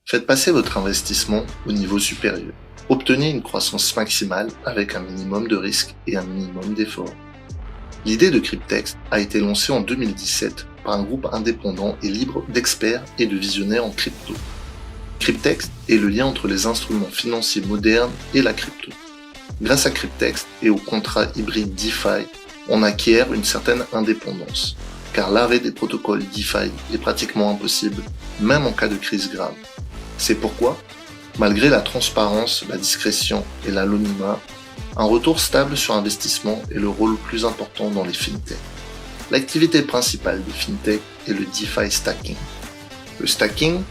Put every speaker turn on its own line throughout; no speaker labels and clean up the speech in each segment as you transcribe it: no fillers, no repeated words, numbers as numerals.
Faites passer votre investissement au niveau supérieur. Obtenez une croissance maximale avec un minimum de risque et un minimum d'effort. L'idée de Cryptex a été lancée en 2017 par un groupe indépendant et libre d'experts et de visionnaires en crypto. Cryptex est le lien entre les instruments financiers modernes et la crypto. Grâce à Cryptex et aux contrats hybrides DeFi, on acquiert une certaine indépendance, car l'arrêt des protocoles DeFi est pratiquement impossible, même en cas de crise grave. C'est pourquoi, malgré la transparence, la discrétion et l'anonymat, un retour stable sur investissement est le rôle le plus important dans les fintechs. L'activité principale des fintechs est le DeFi stacking. Le stacking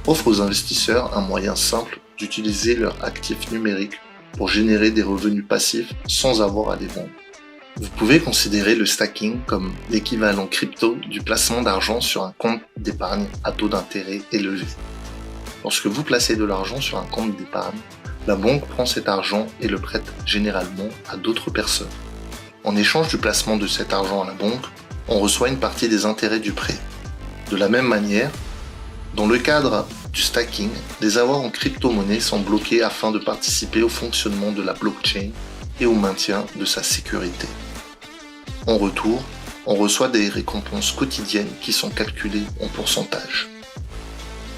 offre aux investisseurs un moyen simple d'utiliser leurs actifs numériques pour générer des revenus passifs sans avoir à les vendre. Vous pouvez considérer le stacking comme l'équivalent crypto du placement d'argent sur un compte d'épargne à taux d'intérêt élevé. Lorsque vous placez de l'argent sur un compte d'épargne, la banque prend cet argent et le prête généralement à d'autres personnes. En échange du placement de cet argent à la banque, on reçoit une partie des intérêts du prêt. De la même manière, dans le cadre du stacking, les avoirs en crypto-monnaie sont bloqués afin de participer au fonctionnement de la blockchain et au maintien de sa sécurité. En retour, on reçoit des récompenses quotidiennes qui sont calculées en pourcentage.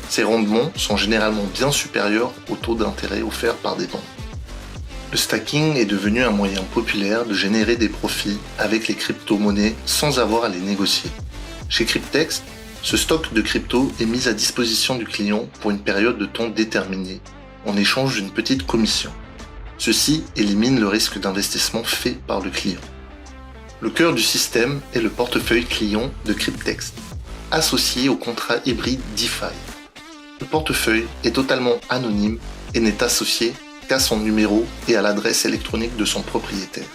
Ces rendements sont généralement bien supérieurs au taux d'intérêt offert par des banques. Le stacking est devenu un moyen populaire de générer des profits avec les crypto-monnaies sans avoir à les négocier. Chez Cryptex, ce stock de crypto est mis à disposition du client pour une période de temps déterminée, en échange d'une petite commission. Ceci élimine le risque d'investissement fait par le client. Le cœur du système est le portefeuille client de Cryptex, associé au contrat hybride DeFi. Le portefeuille est totalement anonyme et n'est associé qu'à son numéro et à l'adresse électronique de son propriétaire.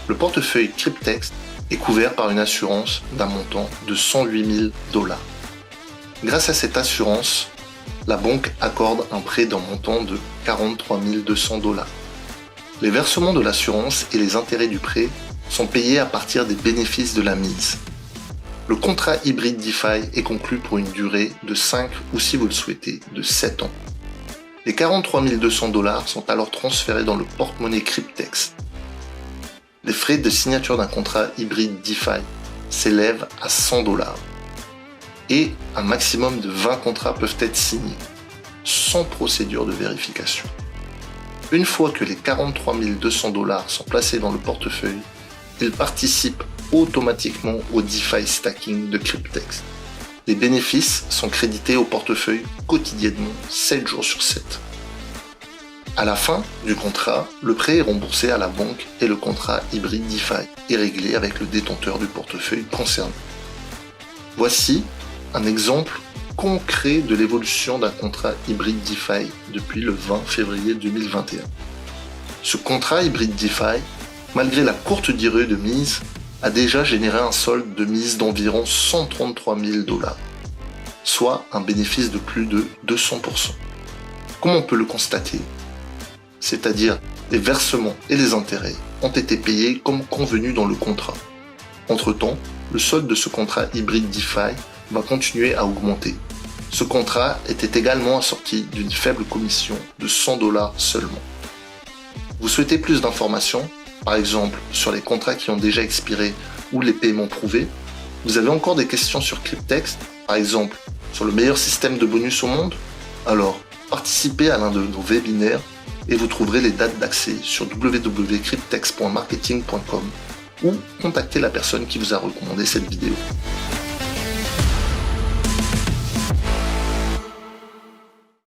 Le portefeuille Cryptex est couvert par une assurance d'un montant de 108 000 $. Grâce à cette assurance, la banque accorde un prêt d'un montant de 43 200 $. Les versements de l'assurance et les intérêts du prêt sont payés à partir des bénéfices de la mise. Le contrat hybride DeFi est conclu pour une durée de 5 ou, si vous le souhaitez, de 7 ans. Les 43 200 $ sont alors transférés dans le porte-monnaie Cryptex. Les frais de signature d'un contrat hybride DeFi s'élèvent à 100 $ et un maximum de 20 contrats peuvent être signés, sans procédure de vérification. Une fois que les 43 200 $ sont placés dans le portefeuille, ils participent automatiquement au DeFi stacking de Cryptex. Les bénéfices sont crédités au portefeuille quotidiennement, 7 jours sur 7. À la fin du contrat, le prêt est remboursé à la banque et le contrat hybride DeFi est réglé avec le détenteur du portefeuille concerné. Voici un exemple concret de l'évolution d'un contrat hybride DeFi depuis le 20 février 2021. Ce contrat hybride DeFi, malgré la courte durée de mise, a déjà généré un solde de mise d'environ 133 000 $, soit un bénéfice de plus de 200%. Comme on peut le constater, c'est-à-dire les versements et les intérêts ont été payés comme convenu dans le contrat. Entre-temps, le solde de ce contrat hybride DeFi va continuer à augmenter. Ce contrat était également assorti d'une faible commission de 100 $ seulement. Vous souhaitez plus d'informations, par exemple sur les contrats qui ont déjà expiré ou les paiements prouvés? Vous avez encore des questions sur Cryptex, par exemple sur le meilleur système de bonus au monde? Alors, participez à l'un de nos webinaires et vous trouverez les dates d'accès sur www.cryptex.marketing.com ou contactez la personne qui vous a recommandé cette vidéo.